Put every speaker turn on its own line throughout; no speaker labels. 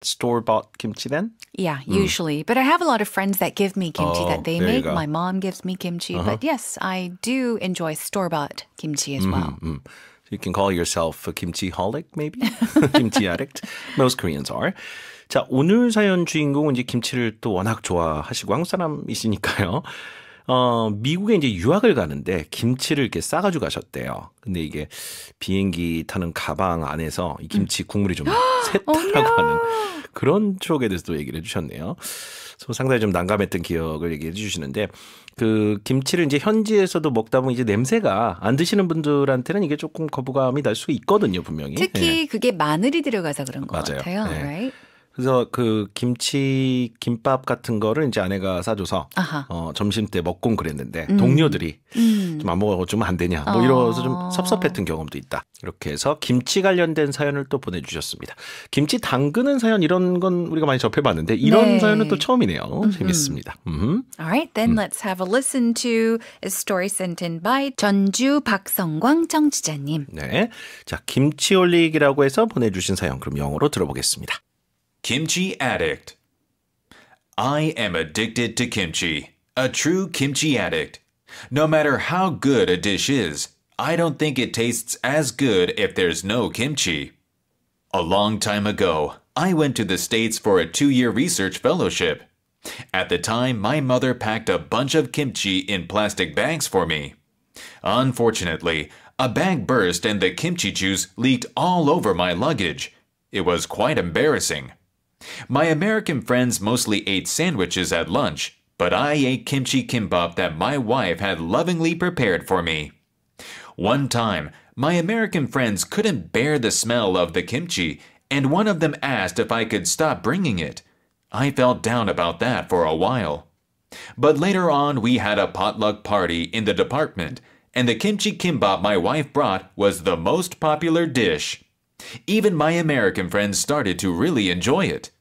store-bought kimchi then?
Yeah, usually. But I have a lot of friends that give me kimchi that they
there you
make.
go.
My mom gives me kimchi. But yes, I do enjoy store-bought kimchi as well.
You can call yourself a kimchi-holic, maybe? kimchi addict. Most Koreans are. 자, 오늘 사연 주인공은 이제 김치를 또 워낙 좋아하시고 한국 사람이시니까요. 미국에 이제 유학을 가는데 김치를 이렇게 싸가지고 가셨대요. 근데 이게 비행기 타는 가방 안에서 이 김치 국물이 좀 샜다라고 하는 그런 추억에 대해서 또 얘기를 해주셨네요. 그래서 상당히 좀 난감했던 기억을 얘기해 주시는데 그 김치를 이제 현지에서도 먹다 보면 이제 냄새가 안 드시는 분들한테는 이게 조금 거부감이 날 수가 있거든요, 분명히.
특히 그게 마늘이 들어가서 그런 것
맞아요.
같아요.
네.
Right?
그래서 그 김치 김밥 같은 거를 이제 아내가 싸줘서 점심 때 먹곤 그랬는데 동료들이 좀 안 먹어주면 안 되냐 뭐 이러면서 좀 섭섭했던 경험도 있다. 이렇게 해서 김치 관련된 사연을 또 보내주셨습니다. 김치 담그는 사연 이런 건 우리가 많이 접해봤는데 이런 사연은 또 처음이네요. 재밌습니다.
Alright, then let's have a listen to a story sent in by 전주 박성광 청취자님.
네, 자 김치 올리기라고 해서 보내주신 사연 그럼 영어로 들어보겠습니다.
Kimchi addict. I am addicted to kimchi, a true kimchi addict. No matter how good a dish is, I don't think it tastes as good if there's no kimchi. A long time ago, I went to the States for a 2-year research fellowship. At the time, my mother packed a bunch of kimchi in plastic bags for me. Unfortunately, a bag burst and the kimchi juice leaked all over my luggage. It was quite embarrassing. My American friends mostly ate sandwiches at lunch, but I ate kimchi kimbap that my wife had lovingly prepared for me. One time, my American friends couldn't bear the smell of the kimchi, and one of them asked if I could stop bringing it. I felt down about that for a while. But later on, we had a potluck party in the department, and the kimchi kimbap my wife brought was the most popular dish. Even my American friends started to really enjoy it.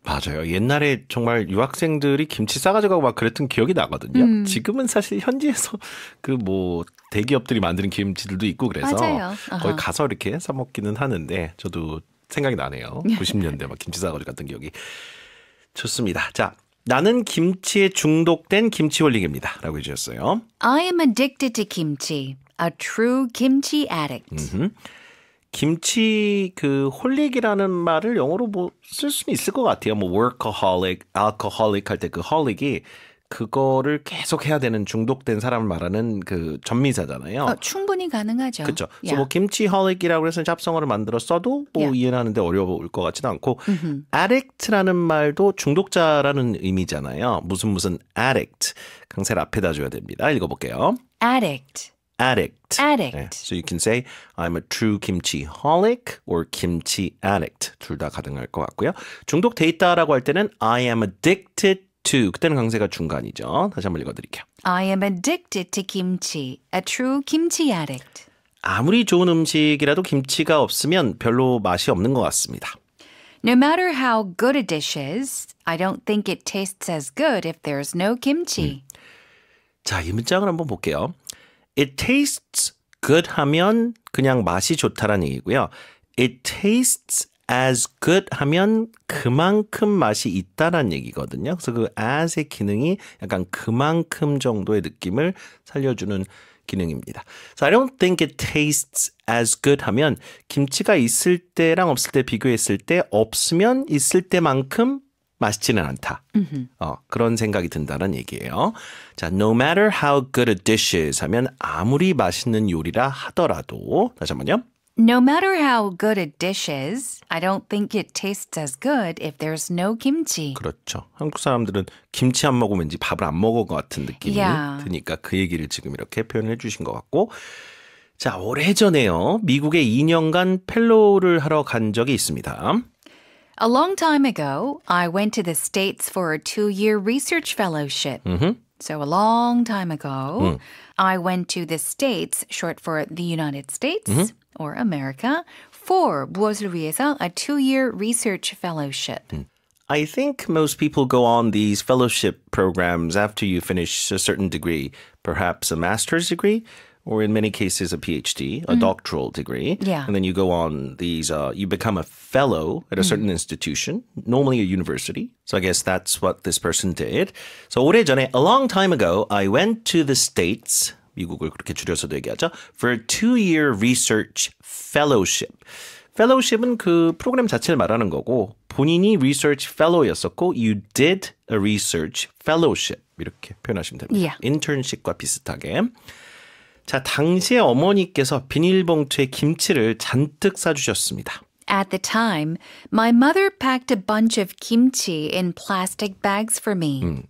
맞아요. 옛날에 정말 유학생들이 김치 싸가지고 막 그랬던 기억이 나거든요. 지금은 사실 현지에서 그 뭐 대기업들이 만드는 김치들도 있고 그래서
맞아요.
거기 가서 이렇게 사 먹기는 하는데 저도 생각이 나네요. 90년대 막 김치 싸가지고 갔던 기억이. 좋습니다. 자, 나는 김치에 중독된 김치 홀릭입니다. 라고 해주셨어요.
I am addicted to kimchi, a true kimchi addict.
김치 그 홀릭이라는 말을 영어로 뭐 쓸 수는 있을 것 같아요. 뭐 workaholic, alcoholic 할 때 그 홀릭이 그거를 계속 해야 되는 중독된 사람을 말하는 그 전미사잖아요.
충분히 가능하죠.
그렇죠. 그래서
Yeah.
뭐 김치 홀릭이라고 해서 잡성어를 만들어 써도 뭐
Yeah.
이해는 하는데 어려울 것 같지는 않고 addict라는 말도 중독자라는 의미잖아요. 무슨 addict. 강세를 앞에다 줘야 됩니다. 읽어볼게요.
Addict.
Addict.
Addict.
네. So you can say I'm a true kimchi-holic or kimchi addict. 둘 다 가능할 것 같고요. 중독돼 있다라고 할 때는 I am addicted to. 그때는 강세가 중간이죠. 다시 한번 읽어드릴게요.
I am addicted to kimchi, a true kimchi addict.
아무리 좋은 음식이라도 김치가 없으면 별로 맛이 없는 것 같습니다.
No matter how good a dish is, I don't think it tastes as good if there's no kimchi.
자, 이 문장을 한번 볼게요. It tastes good 하면 그냥 맛이 좋다라는 얘기고요. It tastes as good 하면 그만큼 맛이 있다라는 얘기거든요. 그래서 그 as의 기능이 약간 그만큼 정도의 느낌을 살려주는 기능입니다. So I don't think it tastes as good 하면 김치가 있을 때랑 없을 때 비교했을 때 없으면 있을 때만큼 맛있지는 않다. 그런 생각이 든다는 얘기예요. 자, no matter how good a dish is 하면 아무리 맛있는 요리라 하더라도 다시 한번요.
No matter how good a dish is, I don't think it tastes as good if there's no kimchi.
그렇죠. 한국 사람들은 김치 안 먹으면 왠지 밥을 안 먹은 것 같은 느낌이
Yeah.
드니까 그 얘기를 지금 이렇게 표현해 주신 것 같고 자, 오래전에요. 미국에 2년간 펠로우를 하러 간 적이 있습니다.
A long time ago, I went to the States for a 2-year research fellowship. So a long time ago, I went to the States, short for the United States or America, for 무엇을 위해서 a 2-year research fellowship.
I think most people go on these fellowship programs after you finish a certain degree, perhaps a master's degree. or in many cases a PhD, a doctoral degree.
Yeah.
And then you go on these, you become a fellow at a certain institution, normally a university. So I guess that's what this person did. So 오래전에, a long time ago, I went to the States, 미국을 그렇게 줄여서도 얘기하죠, for a 2-year research fellowship. fellowship은 그 프로그램 자체를 말하는 거고 본인이 research fellow였었고 you did a research fellowship 이렇게 표현하시면 됩니다.
Yeah.
internship과 비슷하게. 자, 당시에 어머니께서 비닐봉투에 김치를 잔뜩 싸주셨습니다.
At the time, my mother packed a bunch of kimchi in plastic bags for me.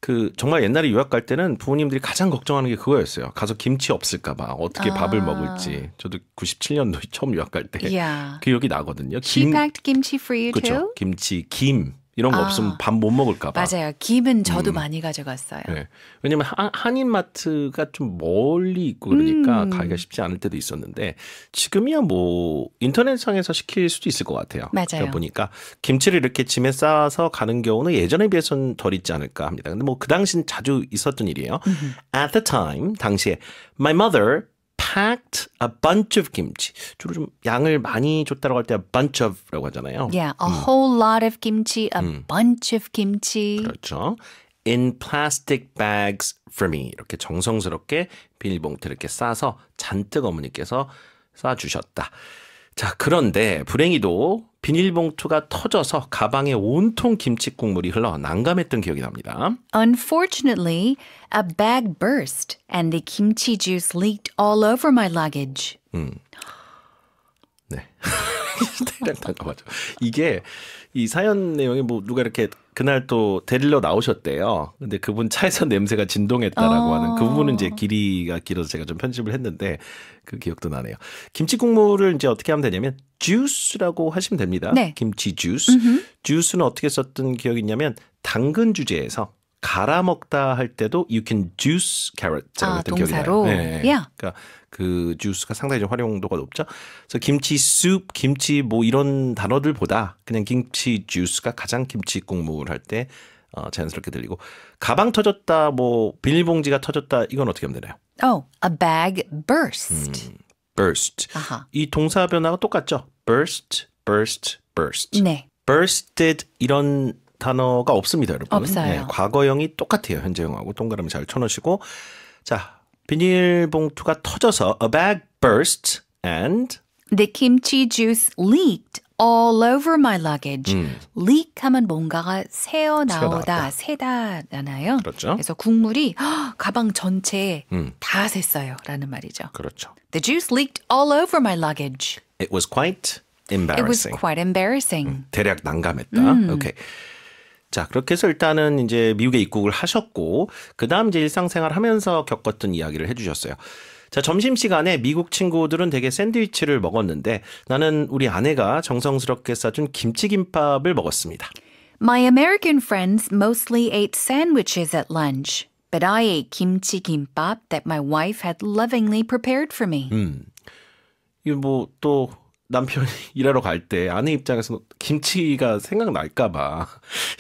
그 정말 옛날에 유학 갈 때는 부모님들이 가장 걱정하는 게 그거였어요. 가서 김치 없을까 봐. 어떻게 밥을 먹을지. 저도 97년도에 처음 유학 갈 때
Yeah.
기억이 나거든요.
She packed kimchi for you
그렇죠.
too?
김치, 김 이런 거 없으면 밥 못 먹을까 봐.
맞아요. 김은 저도 많이 가져갔어요.
네. 왜냐면 한인마트가 좀 멀리 있고 그러니까 가기가 쉽지 않을 때도 있었는데 지금이야 뭐 인터넷상에서 시킬 수도 있을 것 같아요.
맞아요.
제가 보니까 김치를 이렇게 짐에 싸서 가는 경우는 예전에 비해서는 덜 있지 않을까 합니다. 근데 뭐 그 당시는 자주 있었던 일이에요. At the time, 당시에 my mother packed a bunch of kimchi. 주로 좀 양을 많이 줬다고 할 때 a bunch of라고 하잖아요.
Yeah, a whole lot of kimchi, a bunch of kimchi.
그렇죠. In plastic bags for me. 이렇게 정성스럽게 비닐봉투 이렇게 싸서 잔뜩 어머니께서 싸주셨다. 자, 그런데 불행히도 비닐봉투가 터져서 가방에 온통 김치 국물이 흘러 난감했던 기억이 납니다.
Unfortunately, a bag burst and the kimchi juice leaked all over my luggage.
네. 대략 난감하죠. 이게 이 사연 내용이 뭐 누가 이렇게 그날 또 데리러 나오셨대요. 근데 그분 차에서 냄새가 진동했다라고 하는 그 부분은 이제 길이가 길어서 제가 좀 편집을 했는데 그 기억도 나네요. 김치 국물을 이제 어떻게 하면 되냐면 주스라고 하시면 됩니다.
네.
김치 주스. 주스는 어떻게 썼던 기억이 있냐면 당근 주제에서 갈아 먹다 할 때도 you can juice carrots라고 했던 기억이 나요.
동사로?
네.
Yeah.
그러니까 그 주스가 상당히 좀 활용도가 높죠. 그래서 김치 soup, 김치 뭐 이런 단어들보다 그냥 김치 주스가 가장 김치 국물 할 때 자연스럽게 들리고 가방 터졌다, 뭐 비닐봉지가 터졌다 이건 어떻게 하면 되나요?
Oh, a bag burst.
burst.
아하.
이 동사 변화가 똑같죠. burst, burst, burst.
네.
bursted 이런 단어가 없습니다, 여러분.
없어요.
네, 과거형이 똑같아요. 현재형하고 동그라미 잘 쳐놓으시고. 자, 비닐봉투가 터져서 a bag burst and
The kimchi juice leaked all over my luggage. leak 하면 뭔가가 새어나오다, 새다잖아요.
그렇죠.
그래서 국물이 가방 전체에 다 샜어요. 라는 말이죠.
그렇죠.
The juice leaked all over my luggage.
It was quite
It was
embarrassing.
quite embarrassing.
대략 난감했다. 오케이. 자, 그렇게 해서 일단은 이제 미국에 입국을 하셨고, 그 다음 이제 일상생활 하면서 겪었던 이야기를 해주셨어요. 자, 점심시간에 미국 친구들은 되게 샌드위치를 먹었는데 나는 우리 아내가 정성스럽게 싸준 김치김밥을 먹었습니다.
My American friends mostly ate sandwiches at lunch, but I ate kimchi kimbap that my wife had lovingly prepared for me.
이거 뭐 또 남편이 일하러 갈 때 아내 입장에서 김치가 생각날까 봐.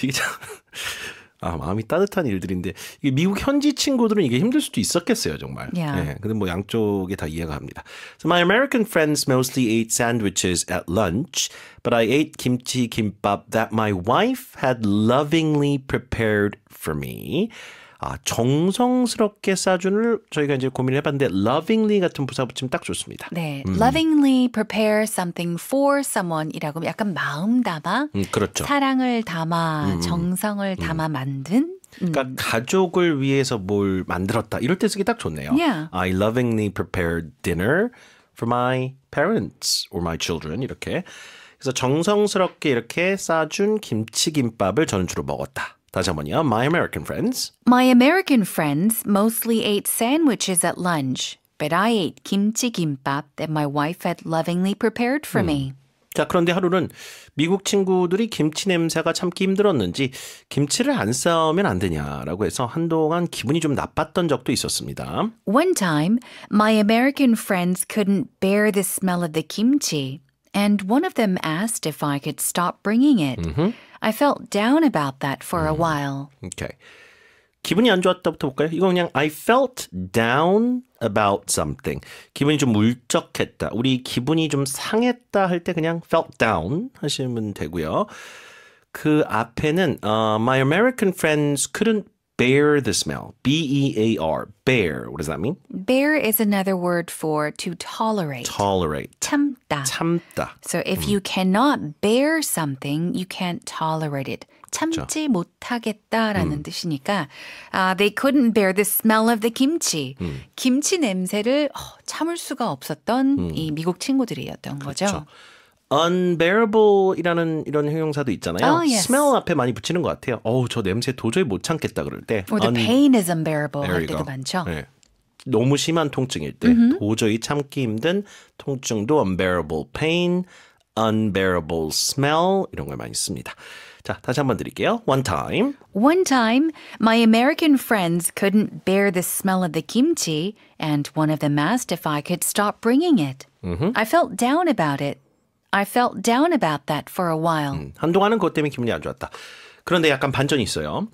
이게 참 마음이 따뜻한 일들인데 이게 미국 현지 친구들은 이게 힘들 수도 있었겠어요, 정말.
Yeah.
네, 근데 뭐 양쪽에 다 이해가 갑니다. So my American friends mostly ate sandwiches at lunch, but I ate kimchi kimbap that my wife had lovingly prepared for me. 정성스럽게 싸준을 저희가 이제 고민을 해봤는데 lovingly 같은 부사 붙이면 딱 좋습니다.
네, lovingly prepare something for someone이라고 하면 약간 마음 담아,
그렇죠.
사랑을 담아, 정성을 담아 만든.
그러니까 가족을 위해서 뭘 만들었다 이럴 때 쓰기 딱 좋네요.
Yeah.
I lovingly prepared dinner for my parents or my children 이렇게. 그래서 정성스럽게 이렇게 싸준 김치김밥을 저는 주로 먹었다. 다시 한번요. My American friends.
My American friends mostly ate sandwiches at lunch, but I ate kimchi kimbap that my wife had lovingly prepared for me.
자, 그런데 하루는 미국 친구들이 김치 냄새가 참기 힘들었는지 김치를 안 싸우면 안 되냐라고 해서 한동안 기분이 좀 나빴던 적도 있었습니다.
One time, my American friends couldn't bear the smell of the kimchi, and one of them asked if I could stop bringing it. I felt down about that for a while.
오케이. 기분이 안 좋았다부터 볼까요? 이거 그냥 I felt down about something. 기분이 좀 울적했다. 우리 기분이 좀 상했다 할 때 그냥 felt down 하시면 되고요. 그 앞에는 My American friends couldn't bear the smell. B-E-A-R. Bear. What does that mean?
Bear is another word for to tolerate.
Tolerate.
참다.
참다.
So if you cannot bear something, you can't tolerate it. 참지 못하겠다라는 뜻이니까 they couldn't bear the smell of the kimchi. 김치 냄새를 참을 수가 없었던 이 미국 친구들이었던 거죠.
그렇죠. unbearable이라는 이런 형용사도 있잖아요.
yes.
smell 앞에 많이 붙이는 것 같아요. 저 냄새 도저히 못 참겠다 그럴 때.
Or the pain is unbearable
There
할
you
때도
go.
많죠.
네. 너무 심한 통증일 때 도저히 참기 힘든 통증도 unbearable pain, unbearable smell 이런 걸 많이 씁니다. 자, 다시 한번 드릴게요. One time.
One time, my American friends couldn't bear the smell of the kimchi, and one of them asked if I could stop bringing it. I felt down about it. I felt down about that for a while.
한동안은 그것 때문에 기분이 안 좋았다. 그런데 약간 반전이 있어요.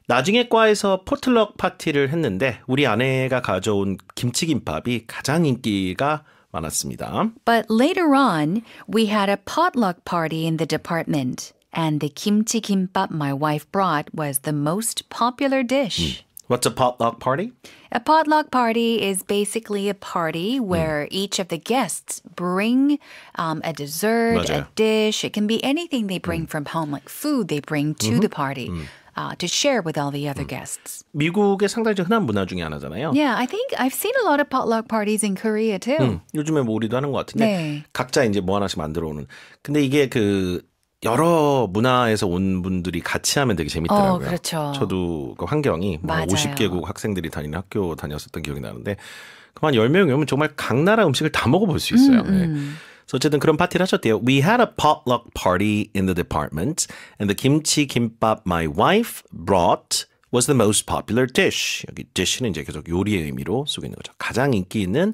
나중에 과에서 포틀럭 파티를 했는데 우리 아내가 가져온 김치김밥이 가장 인기가 많았습니다.
But later on, we had a potluck party in the department, and the kimchi kimbap my wife brought was the most popular dish.
What's a potluck party?
A potluck party is basically a party where each of the guests bring a dessert,
맞아요.
a dish. It can be anything they bring from home, like food they bring to the party to share with all the other guests.
미국의 상당히 흔한 문화 중에 하나잖아요.
Yeah, I think I've seen a lot of potluck parties in Korea too.
요즘에 뭐 우리도 하는 것 같은데
네.
각자 이제 뭐 하나씩 만들어 오는. 근데 이게 그 여러 문화에서 온 분들이 같이 하면 되게 재밌더라고요.
그렇죠.
저도 그 환경이 뭐
맞아요.
50개국 학생들이 다니는 학교 다녔었던 기억이 나는데 그만 10명이 오면 정말 각 나라 음식을 다 먹어볼 수 있어요. 네. 그래서 어쨌든 그런 파티를 하셨대요. We had a potluck party in the department and the kimchi kimbap my wife brought was the most popular dish. 여기 dish는 이제 계속 요리의 의미로 쓰고 있는 거죠. 가장 인기 있는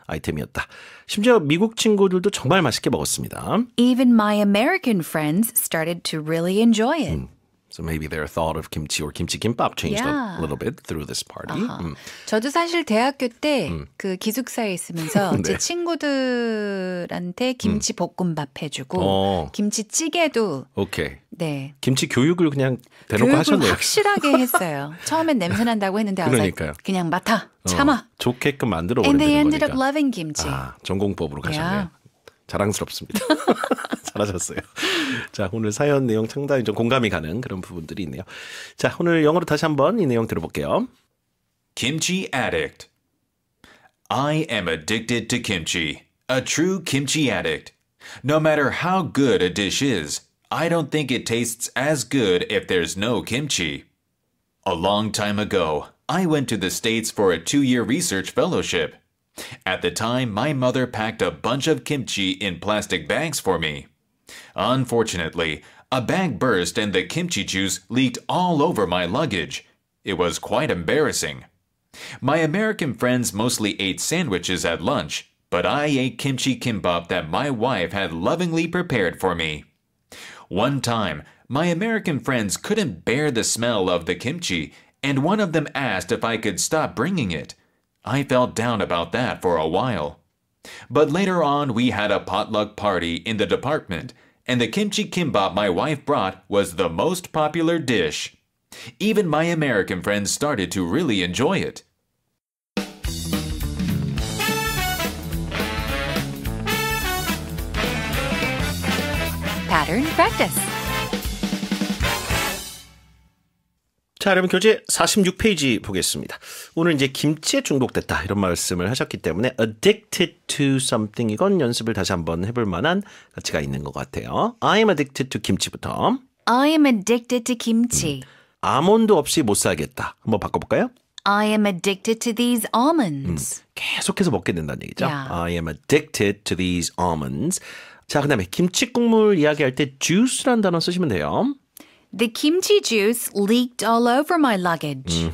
아이템이었다. 심지어 미국 친구들도 정말 맛있게 먹었습니다.
Even my American friends started to really enjoy it.
So maybe their thought of kimchi or kimchi kimbap changed
Yeah.
a little bit through this party.
저도 사실 대학교 때 그 기숙사에 있으면서
네.
제 친구들한테 김치 볶음밥 해주고 김치찌개도
오케이.
네.
김치 교육을 그냥 대놓고
교육을
하셨네요.
확실하게 했어요. 처음엔 냄새 난다고 했는데
그러니까요.
그냥 맡아 참아.
좋게끔 만들어
And
오면
they
되는
ended up
거니까.
loving kimchi.
전공법으로 가셨네요.
Yeah.
자랑스럽습니다. 잘하셨어요. 자, 오늘 사연 내용 상당히 좀 공감이 가는 그런 부분들이 있네요. 자, 오늘 영어로 다시 한번 이 내용 들어볼게요.
Kimchi addict. I am addicted to kimchi. A true kimchi addict. No matter how good a dish is, I don't think it tastes as good if there's no kimchi. A long time ago, I went to the States for a 2-year research fellowship. At the time, my mother packed a bunch of kimchi in plastic bags for me. Unfortunately, a bag burst and the kimchi juice leaked all over my luggage. It was quite embarrassing. My American friends mostly ate sandwiches at lunch, but I ate kimchi kimbap that my wife had lovingly prepared for me. One time, my American friends couldn't bear the smell of the kimchi, and one of them asked if I could stop bringing it. I felt down about that for a while. But later on, we had a potluck party in the department, and the kimchi kimbap my wife brought was the most popular dish. Even my American friends started to really enjoy it.
Pattern practice.
자, 여러분 교재 46페이지 보겠습니다. 오늘 이제 김치에 중독됐다 이런 말씀을 하셨기 때문에 addicted to something 이건 연습을 다시 한번 해볼 만한 가치가 있는 것 같아요. I'm addicted to 김치부터.
I am addicted to kimchi.
아몬드 없이 못 살겠다. 한번 바꿔볼까요?
I am addicted to these almonds.
계속해서 먹게 된다는 얘기죠.
Yeah.
I am addicted to these almonds. 자, 그다음에 김치 국물 이야기할 때 juice라는 단어 쓰시면 돼요.
The kimchi juice leaked all over my luggage.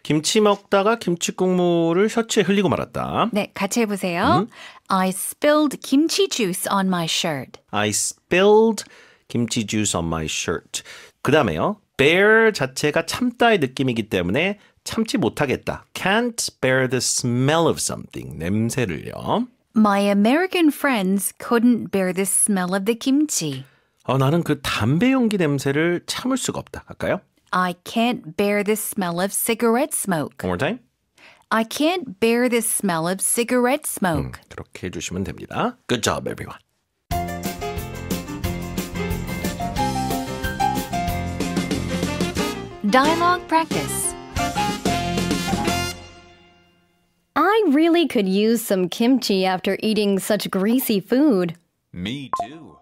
김치 먹다가 김치 국물을 셔츠에 흘리고 말았다.
네, 같이 해보세요. I spilled kimchi juice on my shirt.
I spilled kimchi juice on my shirt. 그 다음에요. bear 자체가 참다의 느낌이기 때문에 참지 못하겠다. Can't bear the smell of something. 냄새를요.
My American friends couldn't bear the smell of the kimchi.
나는 그 담배 연기 냄새를 참을 수가 없다. 할까요?
I can't bear the smell of cigarette smoke.
One more time.
I can't bear the smell of cigarette smoke.
그렇게 해주시면 됩니다. Good job, everyone.
Dialogue practice.
I really could use some kimchi after eating such greasy food.
Me too.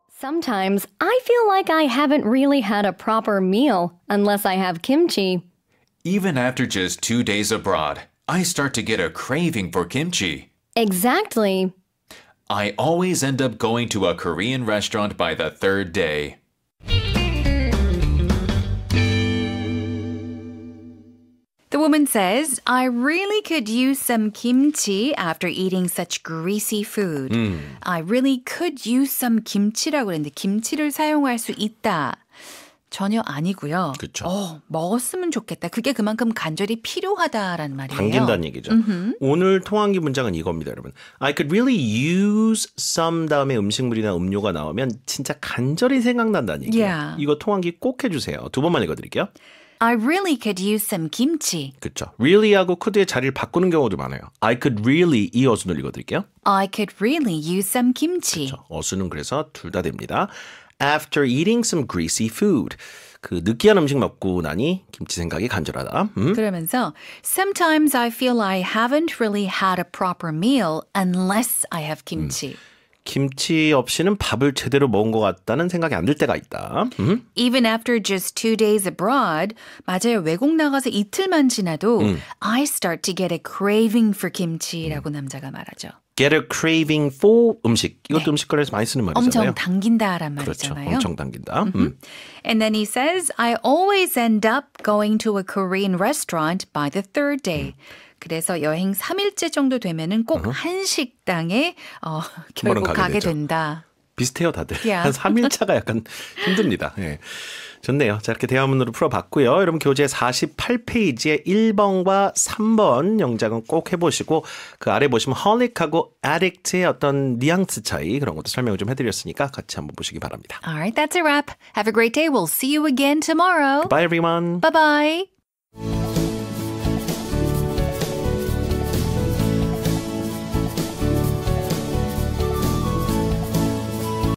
Sometimes I feel like I haven't really had a proper meal unless I have kimchi.
Even after just 2 days abroad, I start to get a craving for kimchi.
Exactly.
I always end up going to a Korean restaurant by the 3rd day.
The woman says, I really could use some kimchi after eating such greasy food. I really could use some kimchi라고 했는데 김치를 사용할 수 있다. 전혀 아니고요.
그쵸.
먹었으면 좋겠다. 그게 그만큼 간절히 필요하다라는 말이에요.
당긴다는 얘기죠. 오늘 통한기 문장은 이겁니다, 여러분. I could really use some 다음에 음식물이나 음료가 나오면 진짜 간절히 생각난다는 얘기예요.
Yeah.
이거 통한기 꼭 해주세요. 두 번만 읽어드릴게요.
I really could use some kimchi.
그렇죠. really하고 could의 자리를 바꾸는 경우도 많아요. I could really 이 어순을 읽어드릴게요.
I could really use some kimchi.
그렇죠. 어순은 그래서 둘 다 됩니다. After eating some greasy food. 그 느끼한 음식 먹고 나니 김치 생각이 간절하다.
그러면서 Sometimes I feel I haven't really had a proper meal unless I have kimchi.
김치 없이는 밥을 제대로 먹은 것 같다는 생각이 안 들 때가 있다.
Even after just 2 days abroad, 맞아요. 외국 나가서 이틀만 지나도 I start to get a craving for kimchi라고 남자가 말하죠.
Get a craving for 음식. 이것도 음식 관련해서 많이 쓰는 말이잖아요.
엄청 당긴다란
그렇죠.
말이잖아요.
엄청 당긴다.
And then he says, I always end up going to a Korean restaurant by the 3rd day. 그래서 여행 3일째 정도 되면은 꼭 한식당에 결국 가게
되죠.
된다.
비슷해요, 다들.
Yeah.
한 3일차가 약간 힘듭니다. 예. 좋네요. 자, 이렇게 대화문으로 풀어봤고요. 여러분 교재 48페이지에 1번과 3번 영작은 꼭 해보시고 그 아래 보시면 holic하고 addict의 어떤 뉘앙스 차이 그런 것도 설명을 좀 해드렸으니까 같이 한번 보시기 바랍니다.
All right, that's a wrap. Have a great day. We'll see you again tomorrow.
Bye, everyone.
Bye-bye.